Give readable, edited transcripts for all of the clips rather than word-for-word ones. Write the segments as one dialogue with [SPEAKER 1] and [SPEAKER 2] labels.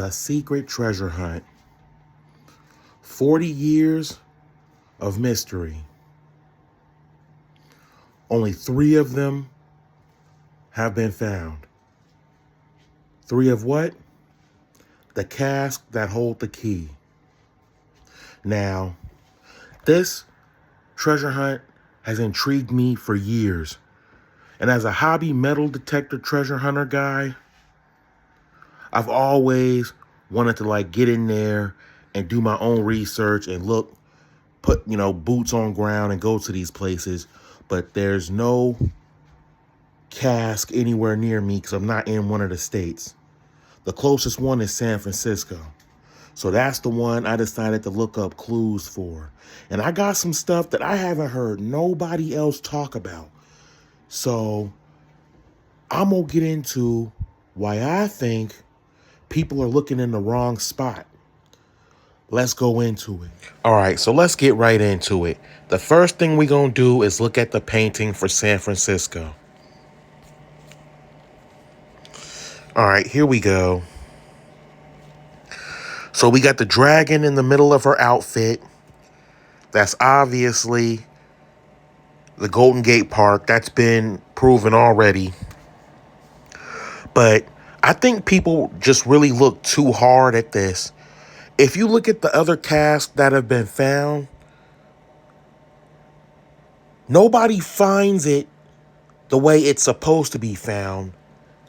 [SPEAKER 1] The Secret Treasure Hunt. 40 years of mystery. Only 3 of them have been found. 3 of what? The cask that hold the key. Now, this treasure hunt has intrigued me for years. And as a hobby metal detector treasure hunter guy, I've always wanted to get in there and do my own research and put boots on ground and go to these places. But there's no cask anywhere near me because I'm not in one of the states. The closest one is San Francisco. So that's the one I decided to look up clues for. And I got some stuff that I haven't heard nobody else talk about. So I'm going to get into why I think people are looking in the wrong spot. Let's go into it. All right, so let's get right into it. The first thing we're going to do is look at the painting for San Francisco. All right, here we go. So we got the dragon in the middle of her outfit. That's obviously the Golden Gate Park. That's been proven already. But I think people just really look too hard at this. If you look at the other casks that have been found, nobody finds it the way it's supposed to be found.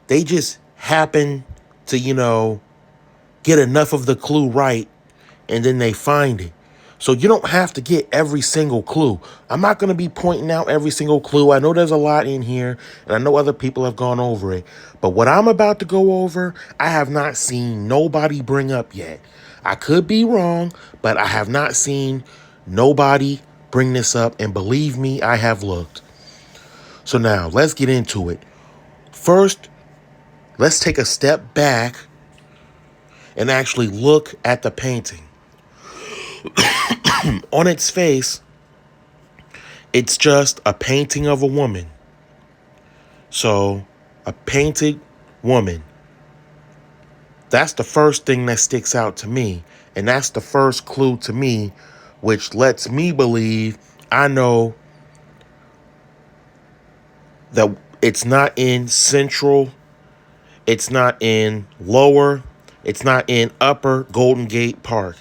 [SPEAKER 1] They just happen to, get enough of the clue right, and then they find it. So you don't have to get every single clue. I'm not going to be pointing out every single clue. I know there's a lot in here, and I know other people have gone over it. But what I'm about to go over, I have not seen nobody bring up yet. I could be wrong, but I have not seen nobody bring this up. And believe me, I have looked. So now, let's get into it. First, let's take a step back and actually look at the painting. On its face, it's just a painting of a woman. So, a painted woman. That's the first thing that sticks out to me. And that's the first clue to me, which lets me believe I know that it's not in Central, it's not in Lower, it's not in Upper Golden Gate Park.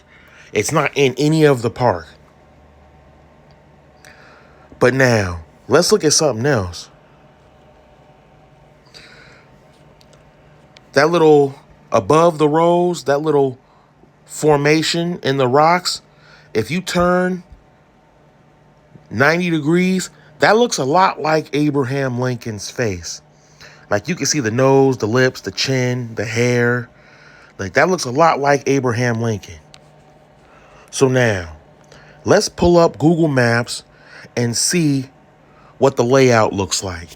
[SPEAKER 1] It's not in any of the park. But now, let's look at something else. That little above the rows, that little formation in the rocks, if you turn 90 degrees, that looks a lot like Abraham Lincoln's face. Like you can see the nose, the lips, the chin, the hair. Like that looks a lot like Abraham Lincoln. So now, let's pull up Google Maps and see what the layout looks like.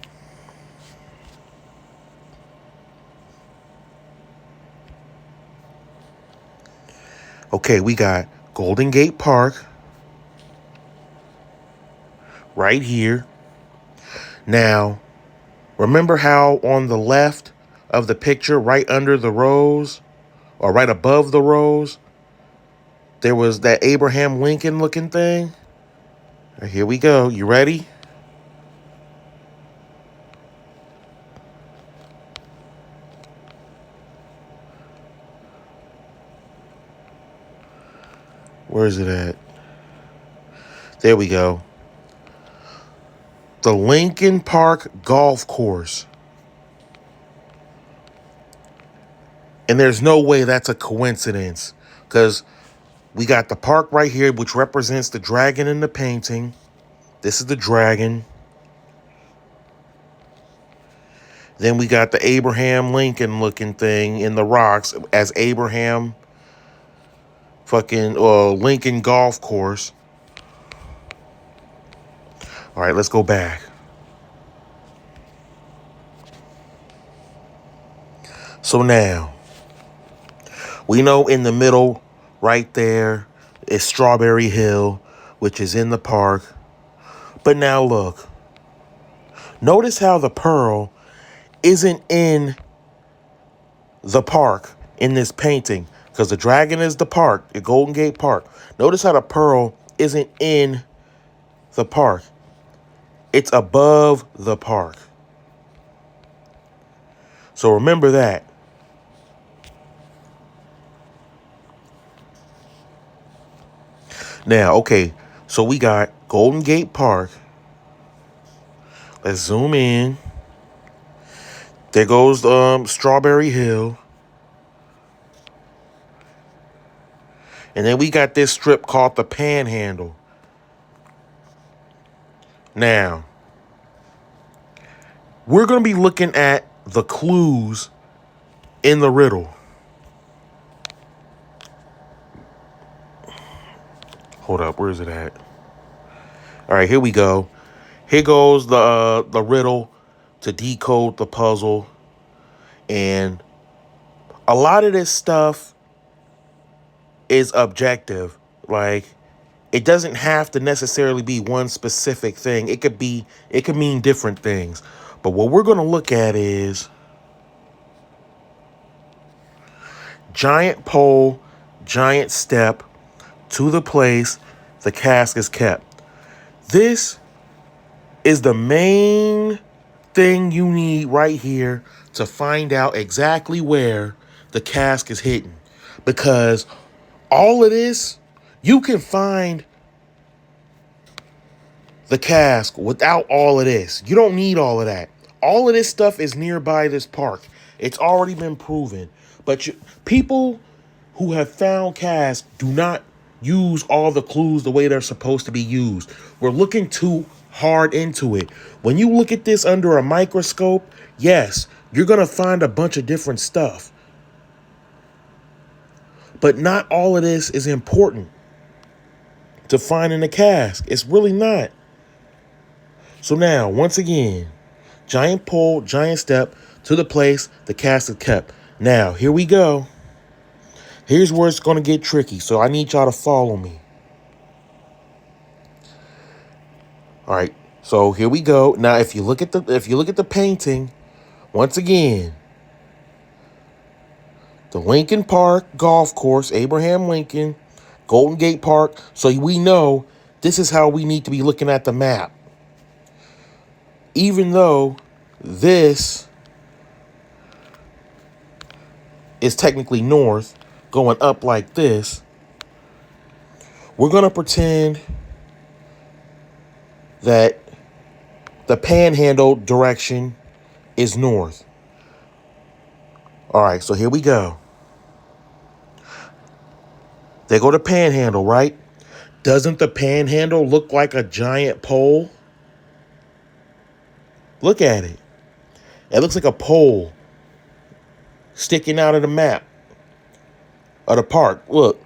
[SPEAKER 1] Okay, we got Golden Gate Park right here. Now, remember how on the left of the picture, right under the rows, or right above the rows, there was that Abraham Lincoln looking thing? Here we go. You ready? Where is it at? There we go. The Lincoln Park Golf Course. And there's no way that's a coincidence, because we got the park right here, which represents the dragon in the painting. This is the dragon. Then we got the Abraham Lincoln looking thing in the rocks as Abraham Lincoln Golf Course. All right, let's go back. So now, we know in the middle right there is Strawberry Hill, which is in the park. But now look. Notice how the pearl isn't in the park. in this painting, because the dragon is the park, the Golden Gate Park. Notice how the pearl isn't in the park. It's above the park. So remember that. Now, okay, so we got Golden Gate Park. Let's zoom in. There goes Strawberry Hill. And then we got this strip called the Panhandle. Now, we're going to be looking at the clues in the riddle. Hold up, where is it at? All right, here we go. Here goes the riddle to decode the puzzle. And a lot of this stuff is objective. Like, it doesn't have to necessarily be one specific thing. It could mean different things. But what we're going to look at is giant pole, giant step to the place the cask is kept. This is the main thing you need right here to find out exactly where the cask is hidden. Because all of this, you can find the cask without all of this. You don't need all of that. All of this stuff is nearby this park. It's already been proven. But people who have found cask do not use all the clues the way they're supposed to be used. We're looking too hard into it. When you look at this under a microscope, yes, you're going to find a bunch of different stuff. But not all of this is important to finding the cask. It's really not. So now, once again, giant pole, giant step to the place the cask is kept. Now, here we go. Here's where it's going to get tricky, so I need y'all to follow me. All right, so here we go. Now, if you look at the painting, once again, the Lincoln Park Golf Course, Abraham Lincoln, Golden Gate Park. So we know this is how we need to be looking at the map. Even though this is technically north, going up like this, we're going to pretend that the Panhandle direction is north. All right, so here we go. They go to Panhandle, right? Doesn't the Panhandle look like a giant pole? Look at it. It looks like a pole sticking out of the map of the park. Look.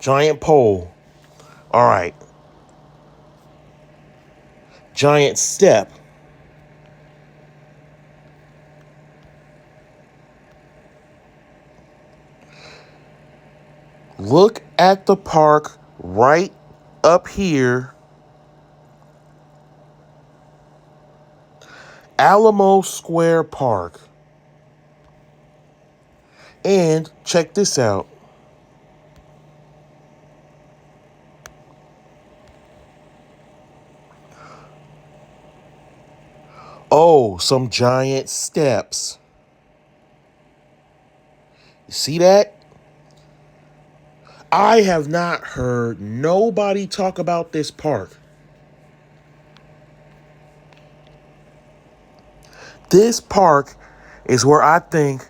[SPEAKER 1] Giant pole. All right. Giant step. Look at the park right up here. Alamo Square Park. And check this out. Oh, some giant steps. You see that? I have not heard nobody talk about this park. This park is where I think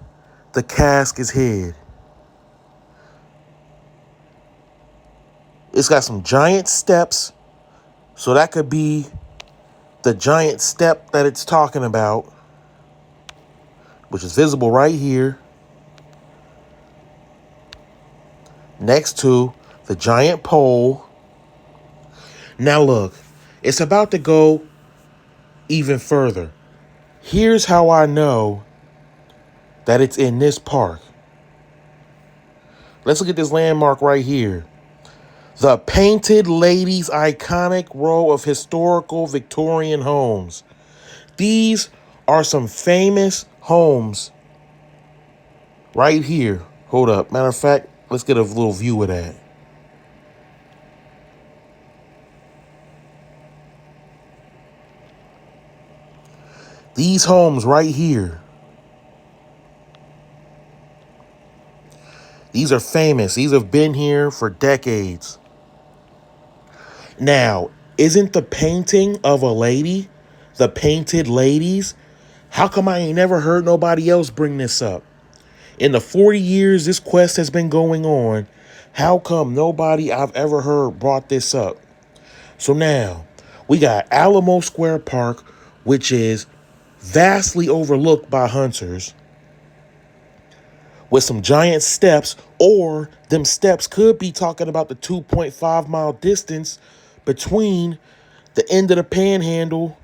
[SPEAKER 1] the cask is hid. It's got some giant steps, so that could be the giant step that it's talking about, which is visible right here, next to the giant pole. Now look, it's about to go even further. Here's how I know that it's in this park. Let's look at this landmark right here. The Painted Ladies' iconic row of historical Victorian homes. These are some famous homes right here. Hold up. Matter of fact, let's get a little view of that. These homes right here. These are famous. These have been here for decades. Now, isn't the painting of a lady, the painted ladies, how come I ain't never heard nobody else bring this up? In the 40 years this quest has been going on, how come nobody I've ever heard brought this up? So now, we got Alamo Square Park, which is vastly overlooked by hunters, with some giant steps, or them steps could be talking about the 2.5 mile distance between the end of the panhandle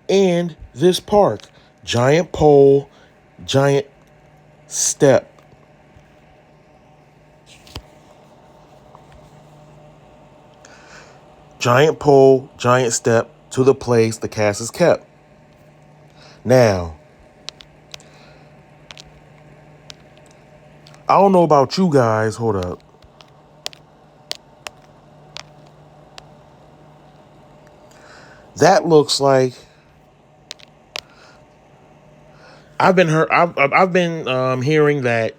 [SPEAKER 1] and this park. Giant pole, giant step. Giant pole, giant step to the place the cast is kept. Now, I don't know about you guys. Hold up. That looks like I've been hearing that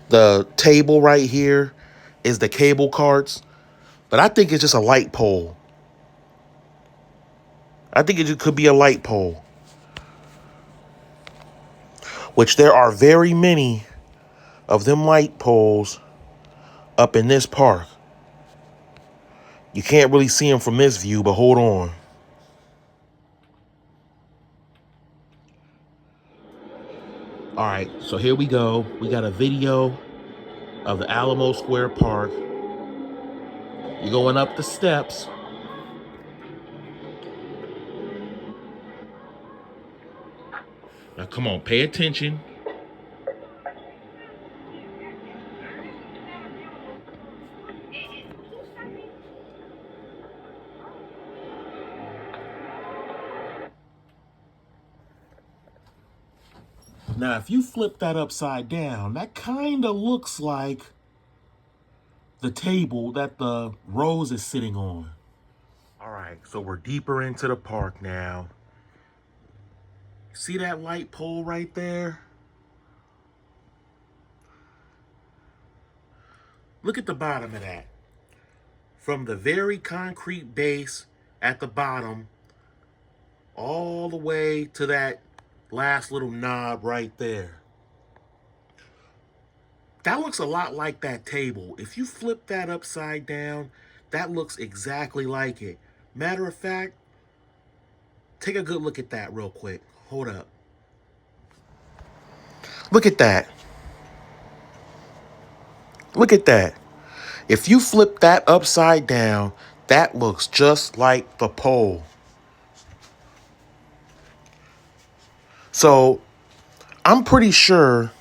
[SPEAKER 1] the table right here is the cable carts, but I think it's just a light pole. I think it just could be a light pole, which there are very many of them light poles up in this park. You can't really see them from this view, but hold on. All right, so here we go. We got a video of the Alamo Square Park. You're going up the steps. Now, come on, pay attention. Now, if you flip that upside down, that kind of looks like the table that the rose is sitting on. All right, so we're deeper into the park now. See that light pole right there? Look at the bottom of that. From the very concrete base at the bottom, all the way to that last little knob right there. That looks a lot like that table. If you flip that upside down, that looks exactly like it. Matter of fact, take a good look at that real quick. Hold up. Look at that. Look at that. If you flip that upside down, that looks just like the pole. So I'm pretty sure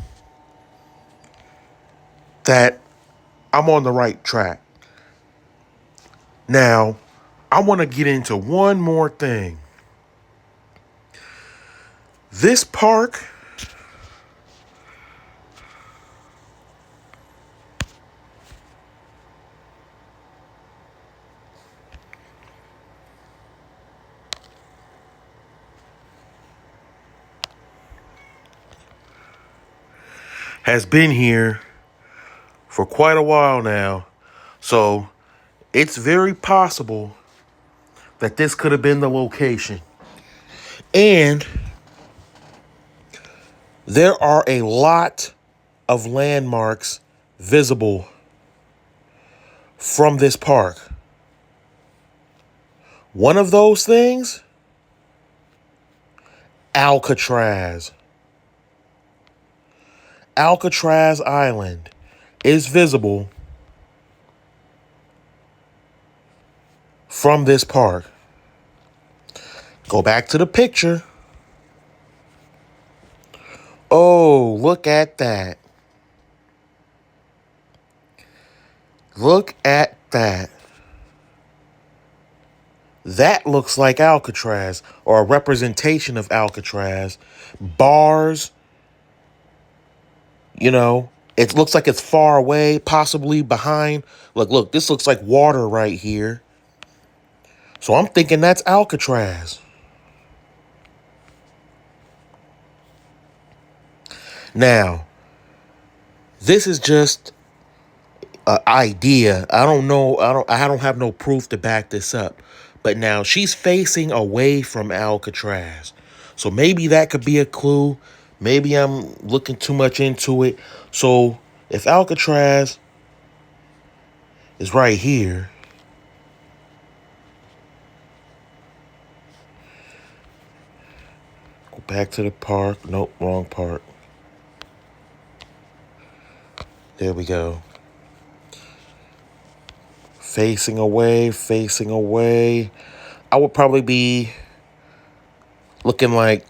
[SPEAKER 1] that I'm on the right track. Now, I want to get into one more thing. This park has been here for quite a while now. So it's very possible that this could have been the location. And there are a lot of landmarks visible from this park. One of those things, Alcatraz. Alcatraz Island is visible from this park. Go back to the picture. Oh, look at that. Look at that. That looks like Alcatraz, or a representation of Alcatraz. Bars, You know, it looks like it's far away, possibly behind. Look, this looks like water right here. So I'm thinking that's Alcatraz. Now, this is just an idea. I don't know. I don't have no proof to back this up. But now she's facing away from Alcatraz. So maybe that could be a clue. Maybe I'm looking too much into it. So if Alcatraz is right here, go back to the park. Nope, wrong park. There we go. Facing away, facing away. I would probably be looking like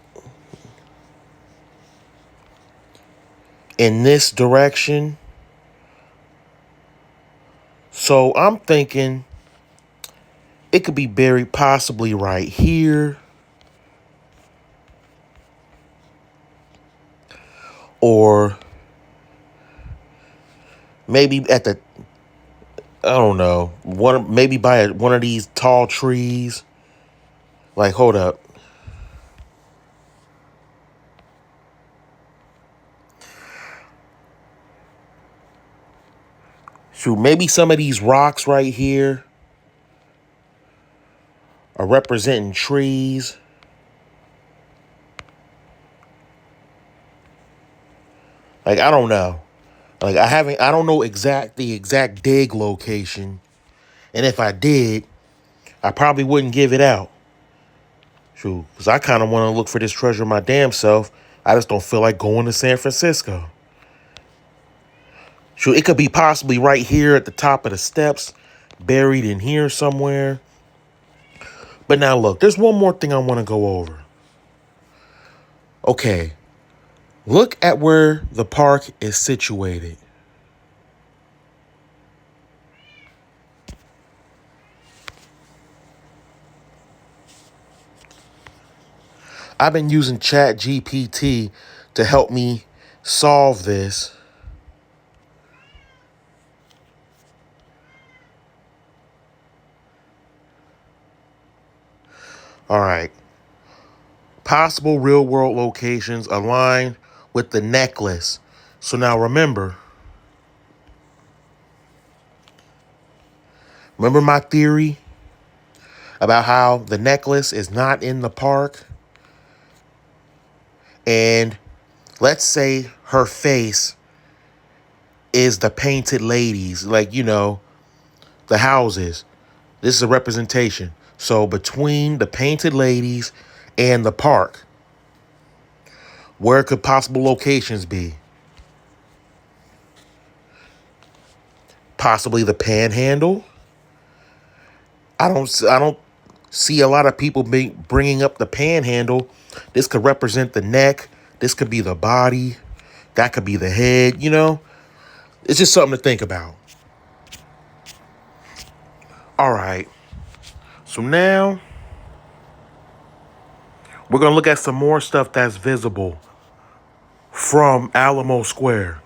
[SPEAKER 1] in this direction. So I'm thinking it could be buried possibly right here. Or maybe at the, I don't know, maybe by one of these tall trees. Like, hold up. Shoot, maybe some of these rocks right here are representing trees. Like, I don't know. Like, I don't know the exact dig location. And if I did, I probably wouldn't give it out. Shoot, because I kind of want to look for this treasure my damn self. I just don't feel like going to San Francisco. Shoot, it could be possibly right here at the top of the steps, buried in here somewhere. But now look, there's one more thing I want to go over. Okay, look at where the park is situated. I've been using ChatGPT to help me solve this. All right. Possible real world locations align with the necklace. So now remember my theory about how the necklace is not in the park? And let's say her face is the painted ladies, like, the houses. This is a representation. So between the painted ladies and the park, where could possible locations be? Possibly the Panhandle. I don't see a lot of people bringing up the Panhandle. This could represent the neck. This could be the body. That could be the head. It's just something to think about. All right. So now we're going to look at some more stuff that's visible from Alamo Square.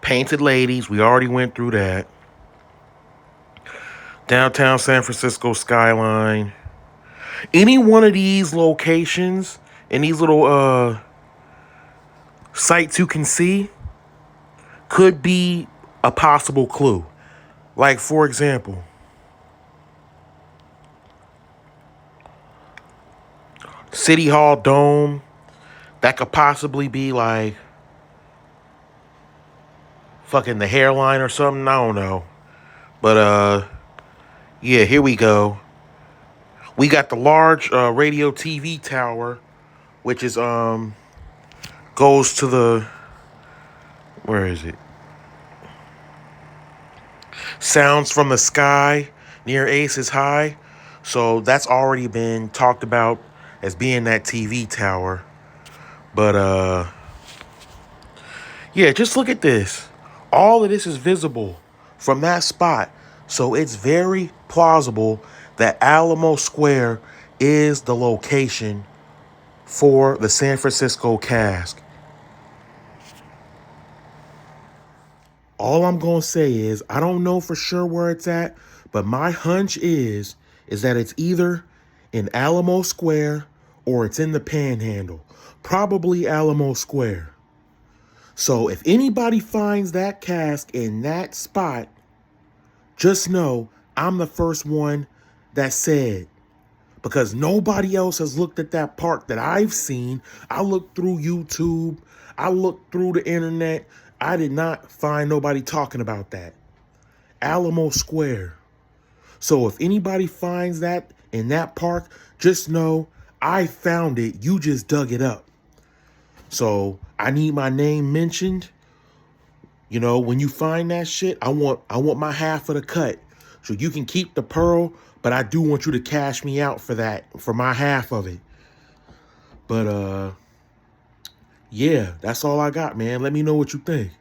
[SPEAKER 1] Painted ladies, we already went through that. Downtown San Francisco skyline. Any one of these locations and these little sites you can see could be a possible clue. Like, for example, City Hall Dome. That could possibly be like fucking the hairline or something. I don't know. But yeah, here we go. We got the large radio TV tower, which is goes to the, where is it? Sounds from the Sky near Aces High. So that's already been talked about as being that TV tower. But yeah, just look at this. All of this is visible from that spot. So it's very plausible that Alamo Square is the location for the San Francisco cask. All I'm going to say is I don't know for sure where it's at, but my hunch is that it's either in Alamo Square or it's in the Panhandle. Probably Alamo Square. So if anybody finds that cask in that spot, just know I'm the first one that said, because nobody else has looked at that park that I've seen. I looked through YouTube. I looked through the internet. I did not find nobody talking about that. Alamo Square. So if anybody finds that in that park, just know I found it. You just dug it up. So I need my name mentioned. You know, when you find that shit, I want my half of the cut. So you can keep the pearl, but I do want you to cash me out for that, for my half of it. But yeah, that's all I got, man. Let me know what you think.